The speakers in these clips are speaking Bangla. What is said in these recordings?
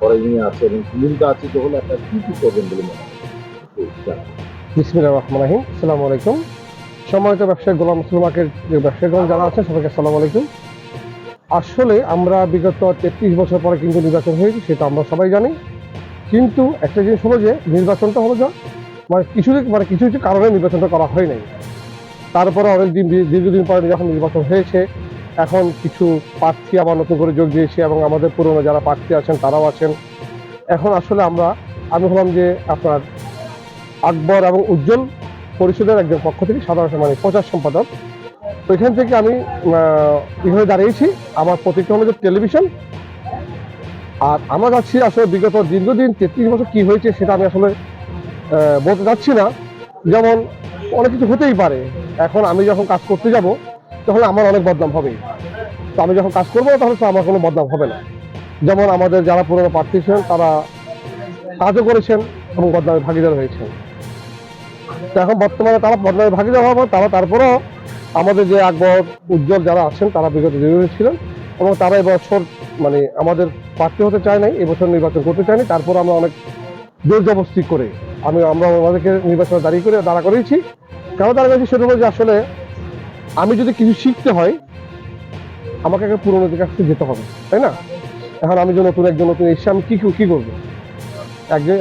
করাই নিয়ে আছে এবং ভূমিকা আছে তো হলে আপনার কি করবেন বলে মনে হয়? একটু জানান। বিসমিল্লাহির রহমানির রহিম। আসসালামু আলাইকুম। সম্মানিত ব্যবসায়ী গোলাম মুসলিম মার্কেট যে ব্যবসায়ীগণ যারা আছেন সবাইকে আসসালামু আলাইকুম। আসলে আমরা বিগত ৩৩ বছর পরে কিন্তু নির্বাচন হয়েছে, সেটা আমরা সবাই জানি। কিন্তু একটা জিনিস হলো যে নির্বাচনটা হলো যে কিছু কিছু কারণে নির্বাচনটা করা হয় নাই। তারপরে অনেকদিন দীর্ঘদিন পরে যখন নির্বাচন হয়েছে, এখন কিছু প্রার্থী আবার নতুন করে যোগ দিয়েছে এবং আমাদের পুরনো যারা প্রার্থী আছেন তারাও আছেন। এখন আসলে আমি হলাম যে আপনার আকবর এবং উজ্জ্বল পরিষদের একজন পক্ষ থেকে সাধারণ প্রচার সম্পাদক। তো এখান থেকে আমি এখানে দাঁড়িয়েছি। আমার প্রতীকটা হলো যে টেলিভিশন। আর আমরা যাচ্ছি আসলে বিগত দীর্ঘদিন ৩৩ বছর কি হয়েছে সেটা আমি আসলে বলতে যাচ্ছি না। যেমন অনেক কিছু হতেই পারে। এখন আমি যখন কাজ করতে যাব তখন আমার অনেক বদনাম হবে। তো আমি যখন কাজ করবো না তাহলে তো আমার কোনো বদনাম হবে না। যেমন আমাদের যারা পুরনো প্রার্থী ছিলেন তারা কাজও করেছেন এবং বদনামে ভাগিদার হয়েছেন। তো এখন বর্তমানে তারা বদনামে ভাগিদার হওয়ার পর তারপরেও আমাদের যে আকবর উজ্জ্বল যারা আছেন তারা বিগত দীর্ঘদিন ছিলেন এবং তারা এবছর আমাদের প্রার্থী হতে চায় নাই, এবছর নির্বাচন করতে চায়নি। তারপর আমরা অনেক জোর জবরদস্তি করে আমরা আমাদেরকে নির্বাচনে দাঁড়া করিয়েছি। কেন দাঁড়া করেছি সেটা হলো যে আসলে আমি যদি কিছু শিখতে হয় আমাকে একটা পুরোনোদের কাছে যেতে হবে, তাই না? এখন আমি যে একজন নতুন এসে আমি কি করবো?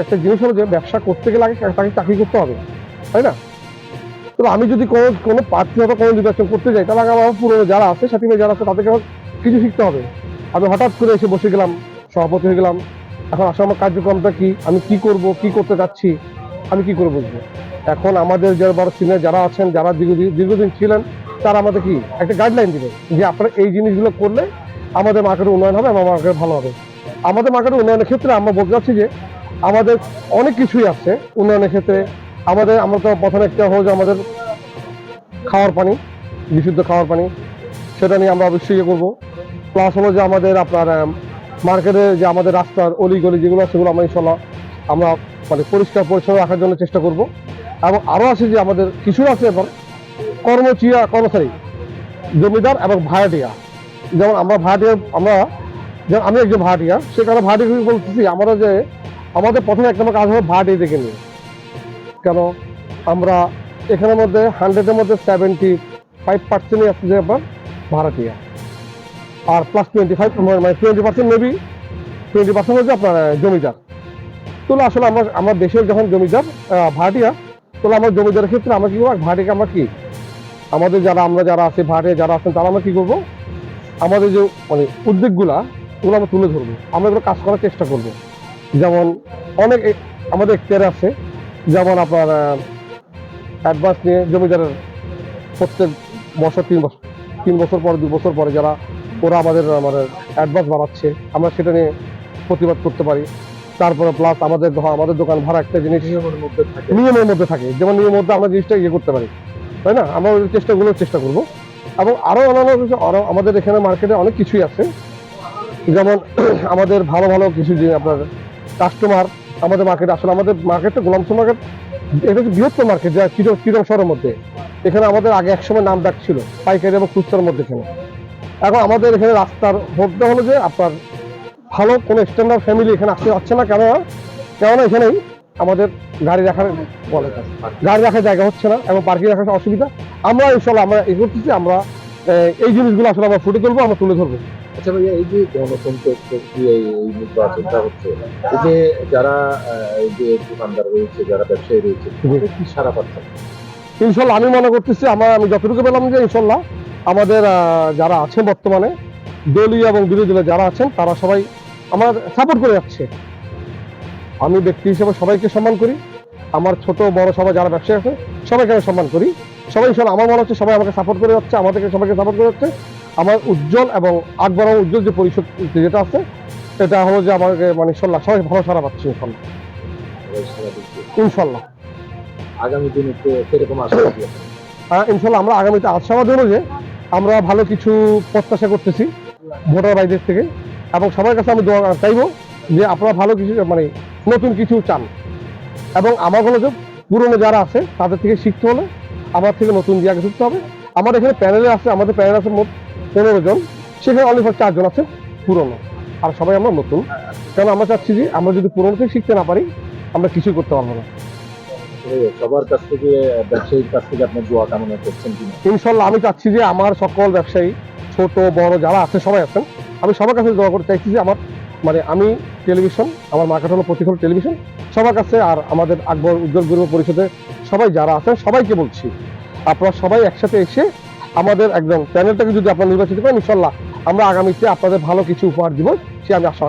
একটা জিনিস হলো যে ব্যবসা করতে গেলে আগে তাকে চাকরি করতে হবে, তাই না? তো আমি যদি কোনো প্রার্থী হয়তো কোনো নির্বাচন করতে যাই তাহলে আগে আমার পুরো যারা আছে সাথী ভাই যারা আছে তাদেরকে আমার কিছু শিখতে হবে। আমি হঠাৎ করে এসে বসে গেলাম, সভাপতি হয়ে গেলাম। এখন আসলে আমার কার্যক্রমটা কি, আমি কি করব, কি করতে যাচ্ছি, আমি কি করে বুঝবো? এখন আমাদের যারা বড় সিনিয়র যারা আছেন, যারা দীর্ঘদিন ছিলেন, তারা আমাদের কি একটা গাইডলাইন দিবে যে আপনারা এই জিনিসগুলো করলে আমাদের মার্কেটের উন্নয়ন হবে এবং মার্কেট ভালো হবে। আমাদের মার্কেটের উন্নয়নের ক্ষেত্রে আমরা বলতে চাচ্ছি যে আমাদের অনেক কিছুই আছে উন্নয়নের ক্ষেত্রে। আমরা তো প্রথমে একটা হলো যে আমাদের খাওয়ার পানি, বিশুদ্ধ খাওয়ার পানি, সেটা নিয়ে আমরা অবশ্যই ইয়ে করবো। প্লাস হলো যে আমাদের আপনার মার্কেটে যে আমাদের রাস্তার অলিগলি যেগুলো আছে সেগুলো আমরা পরিষ্কার পরিচ্ছন্ন রাখার জন্য চেষ্টা করব। এবং আরও আছে যে আমাদের কিছু আছে এবার কর্মচারী, জমিদার এবং ভাড়াটিয়া। যেমন যেমন আমি একজন ভাড়াটিয়া, সে কারণে ভাড়াটিয়া বলতেছি আমাদের প্রথমে একটা কাজ হবে ভাড়াটিয়া দেখে নিয়ে। কেন আমরা এখানের মধ্যে 100-এর মধ্যে 75% আছে যে আপনার ভাড়াটিয়া, আর প্লাস 20% মেবি 20% হচ্ছে আপনার জমিদার। তাহলে আসলে আমরা দেশের যখন জমিদার ভাড়াটিয়া, তাহলে আমরা জমিদারের ক্ষেত্রে আমরা কি করবো, ভাড়াটিয়াকে আমরা কি আমাদের আমরা যারা আছে ভাড়াটিয়া যারা আছেন তারা আমরা কি করবো, আমাদের যে উদ্যোগগুলো ওগুলো আমরা তুলে ধরবো, আমরা এগুলো কাজ করার চেষ্টা করব। যেমন অনেক আমাদের এখতিয়ার আছে। যেমন আপনার অ্যাডভান্স নিয়ে জমিদারের প্রত্যেক বছর 3 বছর পরে 2 বছর পরে যারা ওরা আমাদের অ্যাডভান্স বাড়াচ্ছে, আমরা সেটা নিয়ে প্রতিবাদ করতে পারি। তারপরে প্লাস আমাদের দোকান ভাড়া একটা জিনিস নিয়মের মধ্যে থাকে, যেমন নিয়মের মধ্যে আমরা জিনিসটা ইয়ে করতে পারি, তাই না? আমরা ওই চেষ্টা করব। এবং আরো আমাদের এখানে মার্কেটে অনেক কিছুই আছে। যেমন আমাদের ভালো ভালো কিছু আপনার কাস্টমার আমাদের মার্কেটে, আসলে আমাদের মার্কেটটা গোলামপুর মার্কেট, এটা হচ্ছে বৃহত্তর মার্কেট যা চিরং শহরের মধ্যে। এখানে আমাদের আগে একসময় নাম ডাক ছিল পাইকারি এবং খুচরার মধ্যে এখানে। এখন আমাদের এখানে রাস্তার মধ্যে হলো যে আপনার ভালো কোনো স্ট্যান্ডার্ড ফ্যামিলি এখানে আসতে পারছে না। কেননা এখানেই আমাদের গাড়ি রাখার জায়গা হচ্ছে না এবং পার্কিং রাখার অসুবিধা। আমরা এই করতেছি, আমরা এই জিনিসগুলো আসলে আমরা ফুটে তুলবো, আমরা তুলে ধরবো। আচ্ছা ভাইয়া, এই যে গণতন্ত্র প্রক্রিয়া এই নির্বাচনটা হচ্ছে, এই যে যারা এই যে দোকানদার রয়েছে, যারা ব্যবসায়ী রয়েছে, তাদের কি সারা পাচ্ছেন? ইনশাল্লাহ আমি মনে করতেছি, আমি যতটুকু পেলাম যে ইনশাল্লাহ আমাদের যারা আছেন বর্তমানে দলীয় এবং বিরোধী দলে যারা আছেন তারা সবাই আমার সাপোর্ট করে যাচ্ছে। আমি ব্যক্তি হিসেবে সবাইকে সম্মান করি। আমার ছোট বড় সবাই যারা ব্যবসায়ী আছে সবাইকে আমি সম্মান করি। আমার মনে হচ্ছে সবাই আমাকে সাপোর্ট করে যাচ্ছে, আমাদেরকে সবাইকে সাপোর্ট করে যাচ্ছে। আমার উজ্জ্বল এবং আকবর এবং উজ্জ্বল যে পরিষদ যেটা আছে এটা হলো যে আমাকে ইনশাল্লাহ সবাই ভালো সারা পাচ্ছে ইনশাল্লাহ। ইনশাল্লাহ আগামী দিনে কিরকম আশা করি? ইনশাল্লাহ আমরা আগামীতে আশাবাদী হলো যে আমরা ভালো কিছু প্রত্যাশা করতেছি ভোটার ভাইদের থেকে। এবং সবার কাছে আমি দোয়া চাইবো যে আপনারা ভালো কিছু নতুন কিছু চান। এবং আমার হলো যে পুরনো যারা আছে তাদের থেকে শিখতে হলে আমার থেকে নতুন দিয়ে আগে শিখতে হবে। আমাদের এখানে আমাদের প্যানেল আছে মোট 15 জন, সেখানে অনলি 4 জন আছে পুরনো, আর সবাই আমরা নতুন। কারণ আমরা চাচ্ছি যে আমরা যদি পুরনো থেকে শিখতে না পারি আমরা কিছুই করতে পারবো না। সবার কাছ থেকে, ব্যবসায়ীর কাছ থেকে আপনি দোয়া কামনা করছেন কিনা? ইনশাল্লাহ আমি চাচ্ছি যে আমার সকল ব্যবসায়ী ছোট বড় যারা আছে সবাই আছেন, আমি সবার কাছে দোয়া করতে চাইছি যে আমার মানে আমি টেলিভিশন, আমার মার্কেট হলো প্রতিফল টেলিভিশন, সবার কাছে আর আমাদের আকবর উজ্জ্বল গরিব পরিষদে সবাই যারা আছেন সবাইকে বলছি আপনারা সবাই একসাথে এসে আমাদের একদম চ্যানেলটাকে যদি আপনারা নির্বাচিত করেন ইনশাল্লাহ আমরা আগামীতে আপনাদের ভালো কিছু উপহার দিব, সে আমি আশা